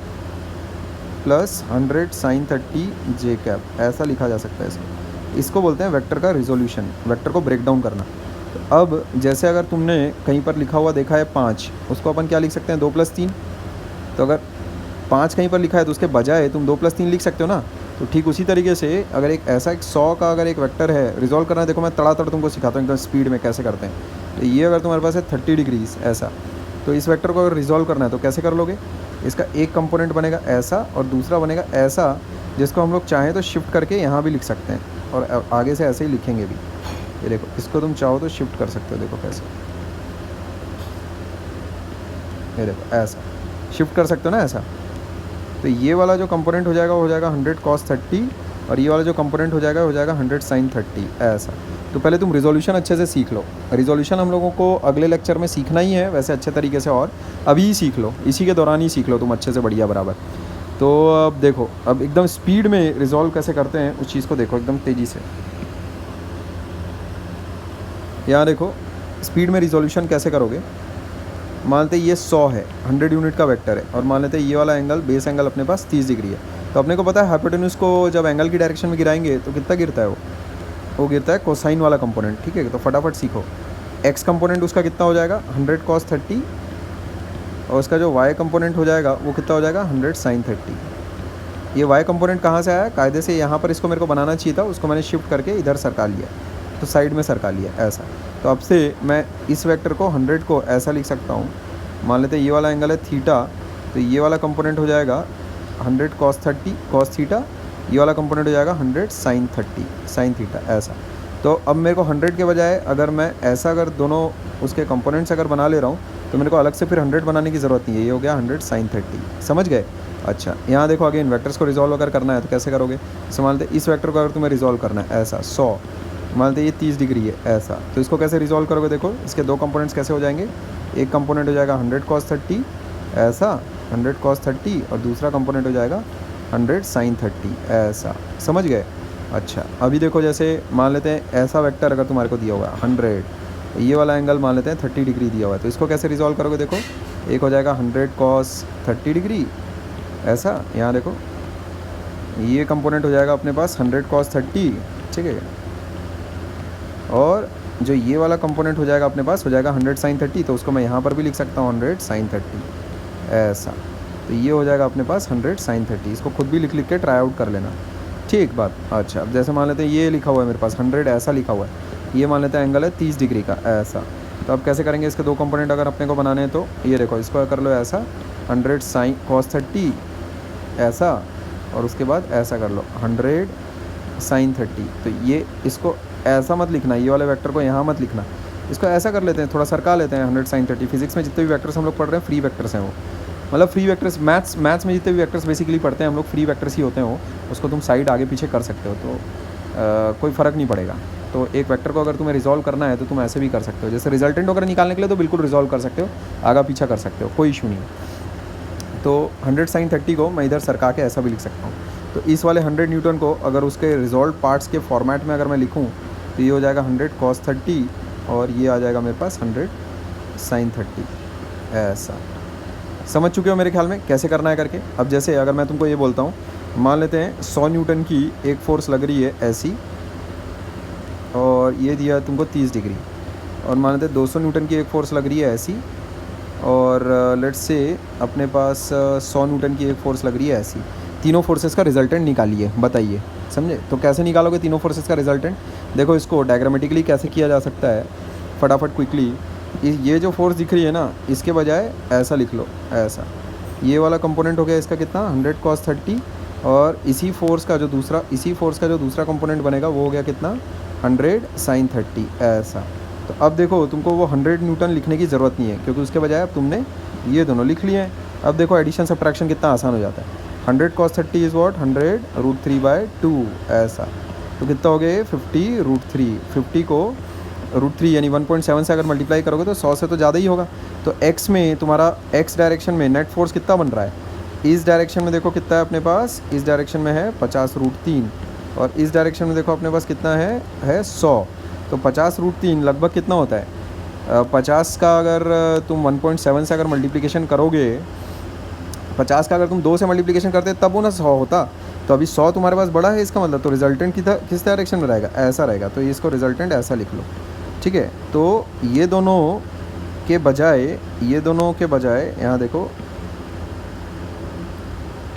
plus 100 sine 30 J cap, ऐसा लिखा जा सकता है इसको। इसको बोलते हैं वेक्टर का रिजोल्यूशन, वेक्टर को ब्रेक डाउन करना। तो अब जैसे अगर तुमने कहीं पर लिखा हुआ देखा है 5, उसको अपन क्या लिख सकते हैं 2 + 3। तो अगर 5 कहीं पर लिखा है तो उसके बजाय तुम 2 + 3 लिख सकते हो ना। तो ठीक उसी तरीके से अगर एक ऐसा एक 100 का अगर एक वेक्टर है, रिजॉल्व करना है, देखो मैं तड़ातड़ तुमको सिखाता हूँ एकदम स्पीड में कैसे करते हैं। तो ये अगर तुम्हारे पास है 30 डिग्रीज ऐसा, तो इस वेक्टर को अगर रिजॉल्व करना है तो कैसे कर लोगे, इसका एक कंपोनेंट बनेगा ऐसा और दूसरा बनेगा ऐसा, जिसको हम लोग चाहें तो शिफ्ट करके यहाँ भी लिख सकते हैं और आगे से ऐसे ही लिखेंगे भी। ये देखो, इसको तुम चाहो तो शिफ्ट कर सकते हो, देखो कैसे, ये देखो ऐसा शिफ्ट कर सकते हो ना ऐसा। तो ये वाला जो कंपोनेंट हो जाएगा वो हो जाएगा 100 cos 30 और ये वाला जो कंपोनेंट हो जाएगा 100 sin 30 ऐसा। तो पहले तुम रिजोल्यूशन अच्छे से सीख लो। रिजोल्यूशन हम लोगों को अगले लेक्चर में सीखना ही है वैसे अच्छे तरीके से, और अभी ही सीख लो, इसी के दौरान ही सीख लो तुम अच्छे से बढ़िया बराबर। तो अब देखो, अब एकदम स्पीड में रिजॉल्व कैसे करते हैं उस चीज़ को देखो एकदम तेज़ी से। यहाँ देखो स्पीड में रिजोल्यूशन कैसे करोगे। मान लेते ये 100 है, 100 यूनिट का वेक्टर है, और मान लेते ये वाला एंगल बेस एंगल अपने पास 30 डिग्री है। तो अपने को पता है हाइपोटेन्यूज को जब एंगल की डायरेक्शन में गिराएंगे तो कितना गिरता है, वो गिरता है कोसाइन वाला कंपोनेंट। ठीक है, तो फटाफट सीखो। एक्स कंपोनेंट उसका कितना हो जाएगा 100 cos 30 और उसका जो वाई कंपोनेंट हो जाएगा वो कितना हो जाएगा 100 sin 30। ये वाई कंपोनेंट कहाँ से आया, कायदे से यहाँ पर इसको मेरे को बनाना चाहिए था, उसको मैंने शिफ्ट करके इधर सरका लिया, तो साइड में सरका लिया ऐसा। तो अब से मैं इस वेक्टर को 100 को ऐसा लिख सकता हूँ। मान लेते हैं ये वाला एंगल है थीटा, तो ये वाला कंपोनेंट हो जाएगा 100 cos 30 cos थीटा, ये वाला कंपोनेंट हो जाएगा 100 sin 30 sin थीटा ऐसा। तो अब मेरे को 100 के बजाय अगर मैं ऐसा अगर दोनों उसके कंपोनेंट्स अगर बना ले रहा हूँ तो मेरे को अलग से फिर 100 बनाने की ज़रूरत नहीं है। ये हो गया 100 sin 30, समझ गए। अच्छा, यहाँ देखो अगेन वेक्टर्स को रिजॉल्व अगर करना है तो कैसे करोगे। जैसे मान लेते इस वेक्टर को अगर तुम्हें रिजॉल्व करना है ऐसा 100, मान लेते ये 30 डिग्री है ऐसा, तो इसको कैसे रिजॉल्व करोगे। देखो इसके दो कंपोनेंट्स कैसे हो जाएंगे, एक कंपोनेंट हो जाएगा 100 cos 30 ऐसा 100 cos 30 और दूसरा कंपोनेंट हो जाएगा 100 sin 30 ऐसा, समझ गए। अच्छा, अभी देखो जैसे मान लेते हैं ऐसा वेक्टर अगर तुम्हारे को दिया हुआ है 100, ये वाला एंगल मान लेते हैं 30 डिग्री दिया हुआ है, तो इसको कैसे रिजॉल्व करोगे। देखो एक हो जाएगा 100 cos 30 डिग्री ऐसा, यहाँ देखो ये कंपोनेंट हो जाएगा अपने पास 100 cos 30, ठीक है, और जो ये वाला कंपोनेंट हो जाएगा अपने पास हो जाएगा 100 sin 30, तो उसको मैं यहाँ पर भी लिख सकता हूँ 100 sin 30 ऐसा। तो ये हो जाएगा अपने पास 100 sin 30, इसको खुद भी लिख के ट्राई आउट कर लेना, ठीक बात। अच्छा, अब जैसे मान लेते हैं ये लिखा हुआ है मेरे पास 100 ऐसा लिखा हुआ है, ये मान लेते हैं एंगल है 30 डिग्री का ऐसा। तो अब कैसे करेंगे इसके दो कंपोनेंट अगर अपने को बनाने हैं, तो ये देखो इसको कर लो ऐसा 100 sin cos 30 ऐसा, और उसके बाद ऐसा कर लो 100 sin 30। तो ये इसको ऐसा मत लिखना, ये वाले वेक्टर को यहाँ मत लिखना, इसको ऐसा कर लेते हैं, थोड़ा सरका लेते हैं 100 sin 30। फिजिक्स में जितने भी वेक्टर्स हम लोग पढ़ रहे हैं फ्री वेक्टर्स हैं वो, मतलब फ्री वेक्टर्स। मैथ्स में जितने भी वेक्टर्स बेसिकली पढ़ते हैं हम लोग फ्री वेक्टर्स ही होते हैं वो, उसको तुम साइड आगे पीछे कर सकते हो, तो कोई फ़र्क नहीं पड़ेगा। तो एक वेक्टर को अगर तुम्हें रिजॉल्व करना है तो तुम ऐसे भी कर सकते हो, जैसे रिजल्टेंट वगैरह निकालने के लिए तो बिल्कुल रिजॉल्व कर सकते हो, आगा पीछा कर सकते हो, कोई इशू नहीं। तो 100 sin 30 को मैं इधर सरका के ऐसा भी लिख सकता हूँ। तो इस वाले 100 न्यूटन को अगर उसके रिजॉल्व पार्ट्स के फॉर्मेट में अगर मैं लिखूँ तो ये हो जाएगा 100 cos 30 और ये आ जाएगा मेरे पास 100 sin 30 ऐसा। समझ चुके हो मेरे ख्याल में कैसे करना है करके। अब जैसे अगर मैं तुमको ये बोलता हूँ, मान लेते हैं 100 न्यूटन की एक फोर्स लग रही है ऐसी, और ये दिया तुमको 30 डिग्री, और मान लेते हैं 200 न्यूटन की एक फ़ोर्स लग रही है ऐसी, और लेट्स से अपने पास 100 न्यूटन की एक फ़ोर्स लग रही है ऐसी। तीनों फोर्सेस का रिजल्टेंट निकालिए, बताइए, समझे। तो कैसे निकालोगे तीनों फोर्सेस का रिजल्टेंट, देखो इसको डायग्रामेटिकली कैसे किया जा सकता है फटाफट क्विकली। ये जो फोर्स दिख रही है ना, इसके बजाय ऐसा लिख लो ऐसा, ये वाला कंपोनेंट हो गया इसका कितना 100 cos 30, और इसी फोर्स का जो दूसरा कंपोनेंट बनेगा वो हो गया कितना 100 sin 30 ऐसा। तो अब देखो तुमको वो 100 न्यूटन लिखने की ज़रूरत नहीं है, क्योंकि उसके बजाय अब तुमने ये दोनों लिख लिए हैं। अब देखो एडिशन सब्ट्रैक्शन कितना आसान हो जाता है। 100 cos 30 इज़ वॉट 100 √3/2 ऐसा, तो कितना हो गया 50 √3। 50 को √3 यानी 1.7 से अगर मल्टीप्लाई करोगे तो 100 से तो ज़्यादा ही होगा। तो x में तुम्हारा x डायरेक्शन में नेट फोर्स कितना बन रहा है, इस डायरेक्शन में देखो कितना है अपने पास, इस डायरेक्शन में है 50 √3, और इस डायरेक्शन में देखो अपने पास कितना है 100। तो 50 √3 लगभग कितना होता है 50 का अगर तुम 1.7 से अगर मल्टीप्लिकेशन करोगे 50 का अगर तुम 2 से मल्टीप्लिकेशन करते तब वो ना 100 होता। तो अभी 100 तुम्हारे पास बड़ा है, इसका मतलब तो रिजल्टेंट किस डायरेक्शन में रहेगा, ऐसा रहेगा। तो इसको रिजल्टेंट ऐसा लिख लो, ठीक है। तो ये दोनों के बजाय यहाँ देखो,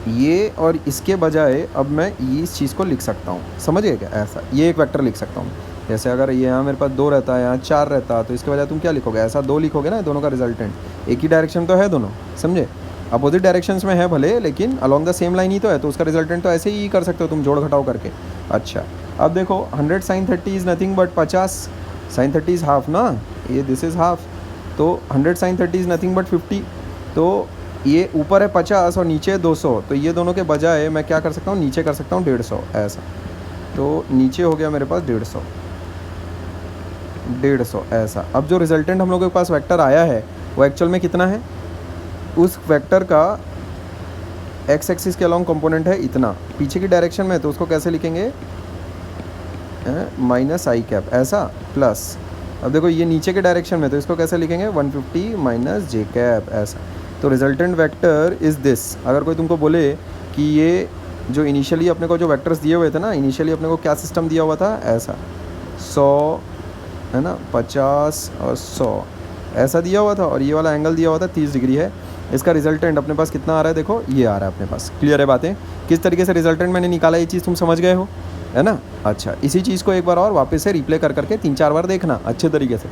ये और इसके बजाय अब मैं इस चीज़ को लिख सकता हूँ, समझ गए क्या? ऐसा ये एक वेक्टर लिख सकता हूँ। जैसे अगर ये यहाँ मेरे पास 2 रहता है, यहाँ 4 रहता, तो इसके बजाय तुम क्या लिखोगे, ऐसा 2 लिखोगे ना। दोनों का रिजल्टेंट एक ही डायरेक्शन तो है दोनों, समझे? अपोजिट डायरेक्शंस में है भले, लेकिन अलॉन्ग द सेम लाइन ही तो है, तो उसका रिजल्टेंट तो ऐसे ही कर सकते हो तुम, जोड़ घटाव करके। अच्छा, अब देखो 100 sin 30 is nothing but 50 sin 30 is half ना, ये दिस इज़ हाफ। तो 100 sin 30 इज़ नथिंग बट 50। तो ये ऊपर है 50 और नीचे है 200, तो ये दोनों के बजाय मैं क्या कर सकता हूँ, नीचे कर सकता हूँ 150 ऐसा। तो नीचे हो गया मेरे पास 150 ऐसा। अब जो रिजल्टेंट हम लोगों के पास वेक्टर आया है वो एक्चुअल में कितना है, उस वेक्टर का एक्स एक्सिस के अलॉन्ग कंपोनेंट है इतना, पीछे की डायरेक्शन में, तो उसको कैसे लिखेंगे, माइनस आई कैप ऐसा, प्लस। अब देखो ये नीचे के डायरेक्शन में, तो इसको कैसे लिखेंगे, 150 माइनस जे कैप ऐसा। तो रिजल्टेंट वेक्टर इज़ दिस। अगर कोई तुमको बोले कि ये जो इनिशियली अपने को जो वेक्टर्स दिए हुए थे ना, इनिशियली अपने को क्या सिस्टम दिया हुआ था, ऐसा 100 है ना, 50 और 100 ऐसा दिया हुआ था, और ये वाला एंगल दिया हुआ था 30 डिग्री है। इसका रिजल्टेंट अपने पास कितना आ रहा है, देखो ये आ रहा है अपने पास। क्लियर है बातें? किस तरीके से रिजल्टेंट मैंने निकाला, ये चीज़ तुम समझ गए हो, है ना? अच्छा, इसी चीज़ को एक बार और वापस से रिप्ले कर करके 3-4 बार देखना अच्छे तरीके से।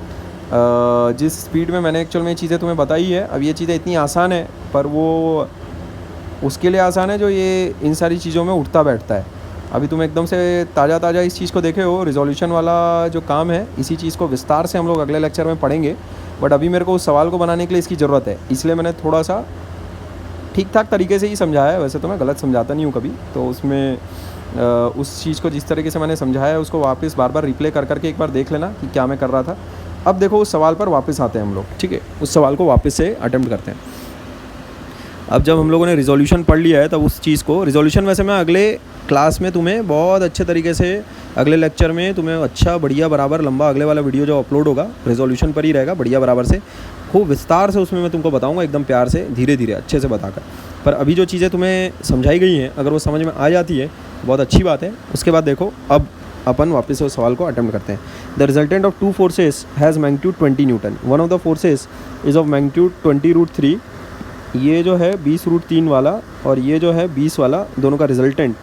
जिस स्पीड में मैंने एक्चुअल में ये चीज़ें तुम्हें बताई है, अब ये चीज़ें इतनी आसान है, पर वो उसके लिए आसान है जो ये इन सारी चीज़ों में उठता बैठता है। अभी तुम एकदम से ताज़ा इस चीज़ को देखे हो, रिजोल्यूशन वाला जो काम है, इसी चीज़ को विस्तार से हम लोग अगले लेक्चर में पढ़ेंगे। बट अभी मेरे को उस सवाल को बनाने के लिए इसकी ज़रूरत है, इसलिए मैंने थोड़ा सा ठीक ठाक तरीके से ही समझाया है। वैसे तो मैं गलत समझाता नहीं हूँ कभी, तो उसमें उस चीज़ को जिस तरीके से मैंने समझाया है उसको वापस बार बार रिप्ले कर करके एक बार देख लेना कि क्या मैं कर रहा था। अब देखो उस सवाल पर वापस आते हैं हम लोग, ठीक है? उस सवाल को वापस से अटेम्प्ट करते हैं। अब जब हम लोगों ने रिजोल्यूशन पढ़ लिया है, तब उस चीज़ को, रिजोल्यूशन वैसे मैं अगले क्लास में तुम्हें बहुत अच्छे तरीके से, अगले लेक्चर में तुम्हें अच्छा बढ़िया बराबर लंबा अगले वाला वीडियो जो अपलोड होगा रिजोल्यूशन पर ही रहेगा, बढ़िया बराबर से खूब विस्तार से उसमें मैं तुमको बताऊंगा, एकदम प्यार से धीरे धीरे अच्छे से बताकर। पर अभी जो चीज़ें तुम्हें समझाई गई हैं, अगर वो समझ में आ जाती है बहुत अच्छी बात है। उसके बाद देखो अब अपन वापस से उस सवाल को अटेम्प्ट करते हैं। The resultant of 2 forces has magnitude 20 Newton. One of the forces is of magnitude 20√3। ये जो है 20√3 वाला और ये जो है 20 वाला, दोनों का रिजल्टेंट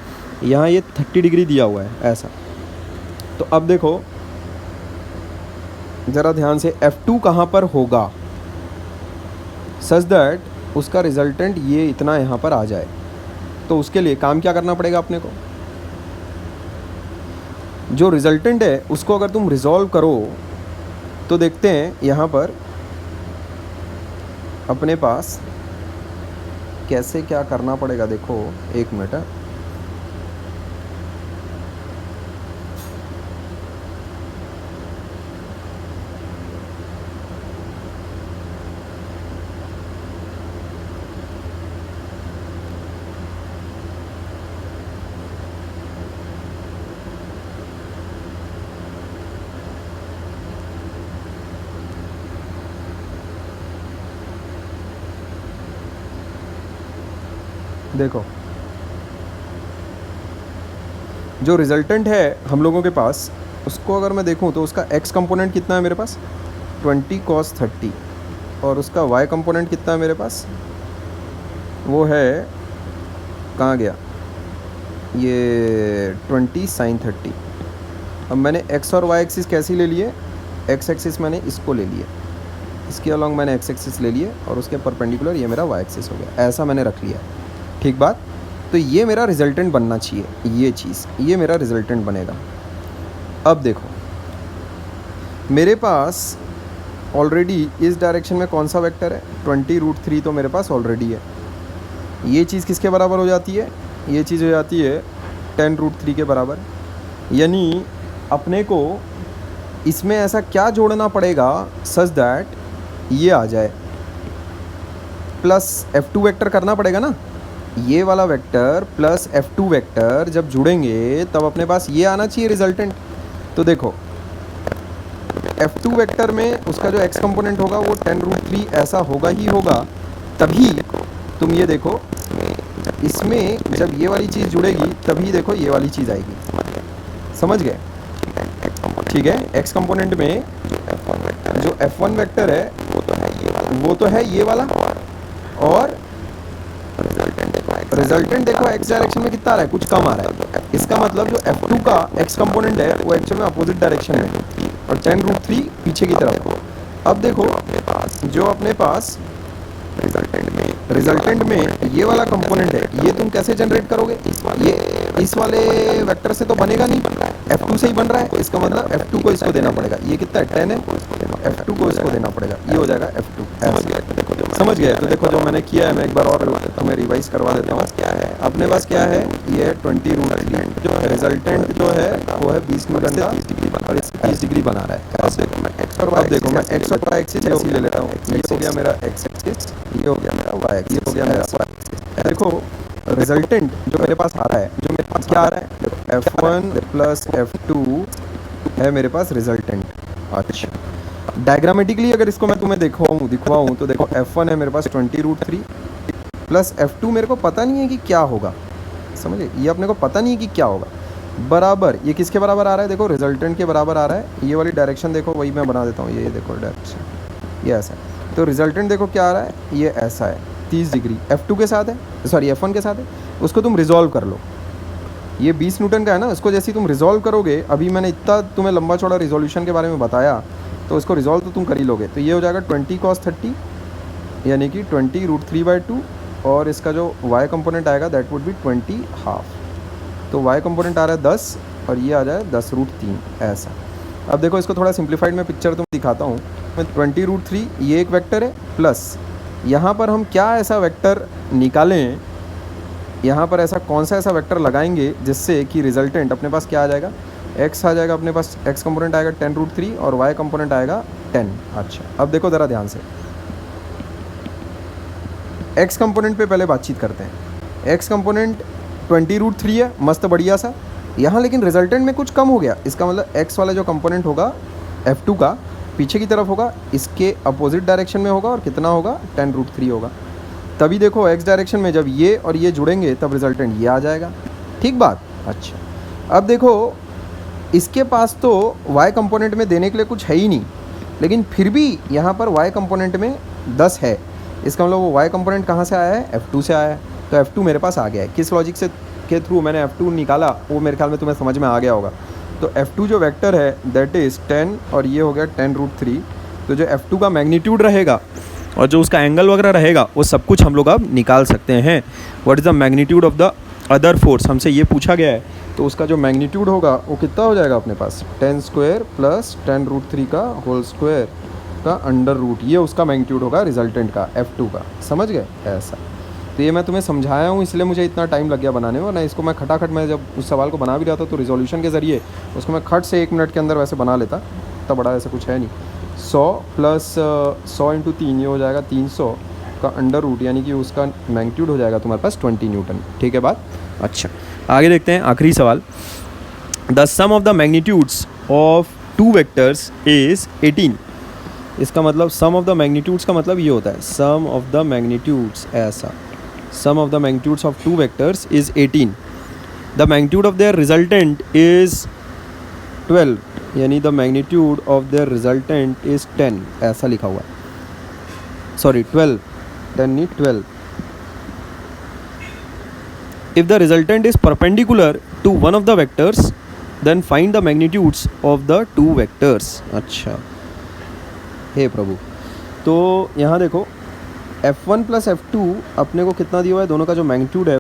यहाँ ये 30 डिग्री दिया हुआ है ऐसा। तो अब देखो ज़रा ध्यान से, F2 कहाँ पर होगा सच दैट उसका रिजल्टेंट ये इतना यहाँ पर आ जाए। तो उसके लिए काम क्या करना पड़ेगा अपने को, जो रिजल्टेंट है उसको अगर तुम रिजॉल्व करो तो देखते हैं यहाँ पर अपने पास कैसे क्या करना पड़ेगा। देखो एक मिनट है, देखो जो रिजल्टेंट है हम लोगों के पास, उसको अगर मैं देखूं तो उसका x कंपोनेंट कितना है मेरे पास, 20 cos 30, और उसका y कंपोनेंट कितना है मेरे पास, वो है, कहाँ गया ये, 20 sin 30। अब मैंने x और y एक्सिस कैसी ले लिए, x एक्सिस मैंने इसको ले लिए, इसके अलॉन्ग मैंने x एक्सिस ले लिए, और उसके परपेंडिकुलर ये मेरा y एक्सिस हो गया, ऐसा मैंने रख लिया। ठीक बात? तो ये मेरा रिजल्टेंट बनना चाहिए, ये चीज़, ये मेरा रिजल्टेंट बनेगा। अब देखो मेरे पास ऑलरेडी इस डायरेक्शन में कौन सा वेक्टर है, 20√3 तो मेरे पास ऑलरेडी है। ये चीज़ किसके बराबर हो जाती है, ये चीज़ हो जाती है 10√3 के बराबर। यानी अपने को इसमें ऐसा क्या जोड़ना पड़ेगा सच दैट ये आ जाए, प्लस F2 वेक्टर करना पड़ेगा ना, ये वाला वेक्टर प्लस F2 वेक्टर जब जुड़ेंगे तब अपने पास ये आना चाहिए रिजल्टेंट। तो देखो F2 वेक्टर में उसका जो x कंपोनेंट होगा वो 10√3 ऐसा होगा ही होगा, तभी तुम ये देखो, इसमें जब ये वाली चीज़ जुड़ेगी तभी देखो ये वाली चीज़ आएगी, समझ गए? ठीक है, एक्स कंपोनेंट में जो F1 वेक्टर है वो तो है ये वाला, और रिजल्टेंट देखो एक्स डायरेक्शन में कितना आ रहा है, कुछ कम आ रहा है। इसका मतलब जो F2 का एक्स कंपोनेंट है वो एक्चुअल में अपोजिट डायरेक्शन में है, और 10√3 पीछे की तरफ। अब देखो जो अपने पास रिजल्टेंट में ये वाला कंपोनेंट है, ये तुम कैसे जनरेट करोगे? ये इस वाले वेक्टर से तो बनेगा नहीं, F2 से ही बन रहा है। इसका मतलब F2 को इसको देना पड़ेगा। ये कितना है, 10 है, F2 को इसको देना पड़ेगा, ये हो जाएगा F2। समझ गए? तो देखो जो मैंने किया है, मैं एक बार और तुम्हें रिवाइज करवा देता हूँ। अपने पास क्या है, ये है 20√3, जो रिजल्टेंट जो है वो है 20 न्यूटन का, और 30 डिग्री बना रहा है। अब देखो मैं एक्स और वाई एक्सिस ऐसे ले लेता हूँ। ये हो गया मेरा एक्स एक्सिस, ये हो गया मेरा वाई एक्सिस, ये हो गया मेरा वाई एक्सिस। देखो रिजल्टेंट जो मेरे पास आ रहा है, जो मेरे पास क्या आ रहा है, देखो F1 प्लस F2 है मेरे पास रिजल्टेंट। अच्छा, डायग्रामेटिकली अगर इसको मैं तुम्हें दिखवाऊँ तो देखो F1 है मेरे पास 20√3 प्लस F2 मेरे को पता नहीं है कि क्या होगा, समझे? ये अपने को पता नहीं है कि क्या होगा, बराबर ये किसके बराबर आ रहा है, देखो रिजल्टेंट के बराबर आ रहा है। ये वाली डायरेक्शन देखो, वही मैं बना देता हूँ, ये देखो डायरेक्शन ये ऐसा है। तो रिजल्टेंट देखो क्या आ रहा है, ये ऐसा है 30 डिग्री, F2 के साथ है, सॉरी F1 के साथ है। उसको तुम रिजॉल्व कर लो, ये 20 न्यूटन का है ना, इसको जैसे तुम रिजॉल्व करोगे, अभी मैंने इतना तुम्हें लंबा चौड़ा रिजोल्यूशन के बारे में बताया, तो इसको रिजॉल्व तो तुम कर ही लोगे। तो ये हो जाएगा 20 cos 30 यानी कि 20√3/2, और इसका जो y कंपोनेंट आएगा दैट वुड बी 20 हाफ। तो y कंपोनेंट आ रहा है 10 और ये आ जाए 10√3 ऐसा। अब देखो इसको थोड़ा सिंप्लीफाइड में पिक्चर तुम दिखाता हूँ। 20√3 ये एक वेक्टर है, प्लस यहाँ पर हम क्या ऐसा वेक्टर निकालें, यहाँ पर ऐसा कौन सा ऐसा वेक्टर लगाएंगे जिससे कि रिजल्टेंट अपने पास क्या आ जाएगा, x आ जाएगा अपने पास, x कंपोनेंट आएगा 10√3 और y कंपोनेंट आएगा 10। अच्छा, अब देखो ज़रा ध्यान से, x कंपोनेंट पे पहले बातचीत करते हैं। x कंपोनेंट 20√3 है, मस्त बढ़िया सा। यहाँ लेकिन रिजल्टेंट में कुछ कम हो गया, इसका मतलब x वाला जो कंपोनेंट होगा F2 का पीछे की तरफ होगा, इसके अपोजिट डायरेक्शन में होगा, और कितना होगा, 10√3 होगा। तभी देखो x डायरेक्शन में जब ये और ये जुड़ेंगे तब रिजल्टेंट ये आ जाएगा, ठीक बात। अच्छा, अब देखो इसके पास तो y कंपोनेंट में देने के लिए कुछ है ही नहीं, लेकिन फिर भी यहाँ पर y कंपोनेंट में 10 है। इसका मतलब वो y कंपोनेंट कहाँ से आया है, F2 से आया है। तो F2 मेरे पास आ गया है। किस लॉजिक से के थ्रू मैंने F2 निकाला वो मेरे ख्याल में तुम्हें समझ में आ गया होगा। तो F2 जो वेक्टर है दैट इज़ 10 और ये हो गया 10√3। तो जो F2 का मैग्नीट्यूड रहेगा और जो उसका एंगल वगैरह रहेगा वो सब कुछ हम लोग अब निकाल सकते हैं। What is the magnitude of the other force, हमसे ये पूछा गया है। तो उसका जो मैग्नीट्यूड होगा वो कितना हो जाएगा अपने पास, 10² प्लस 10√3 का होल स्क्वायर का अंडर रूट, ये उसका मैग्नीट्यूड होगा रिजल्टेंट का, F2 का। समझ गए? ऐसा। तो ये मैं तुम्हें समझाया हूँ, इसलिए मुझे इतना टाइम लग गया बनाने में, ना इसको मैं खटाखट, मैं जब उस सवाल को बना भी रहा था तो रिजोल्यूशन के ज़रिए उसको मैं खट से 1 मिनट के अंदर वैसे बना लेता, इतना बड़ा ऐसा कुछ है नहीं। 100 प्लस 100 × 3 ये हो जाएगा 300 का अंडर रूट, यानी कि उसका मैग्नीट्यूड हो जाएगा तुम्हारे पास 20 न्यूटन। ठीक है बात? अच्छा, आगे देखते हैं आखिरी सवाल। The sum of the magnitudes of 2 vectors is 18। इसका मतलब सम ऑफ द मैग्नीट्यूड्स का मतलब ये होता है, सम ऑफ द मैग्नीट्यूड्स, ऐसा, sum of the magnitudes of 2 vectors is 18। The magnitude of their resultant is 12, यानी the magnitude of their resultant is 10, ऐसा लिखा हुआ है, सॉरी 12, 10 नहीं 12। If the resultant is perpendicular to one of the vectors, then find the magnitudes of the 2 vectors। अच्छा, हे प्रभु, तो यहाँ देखो F1 प्लस F2 अपने को कितना दिया हुआ है, दोनों का जो मैग्नीट्यूड है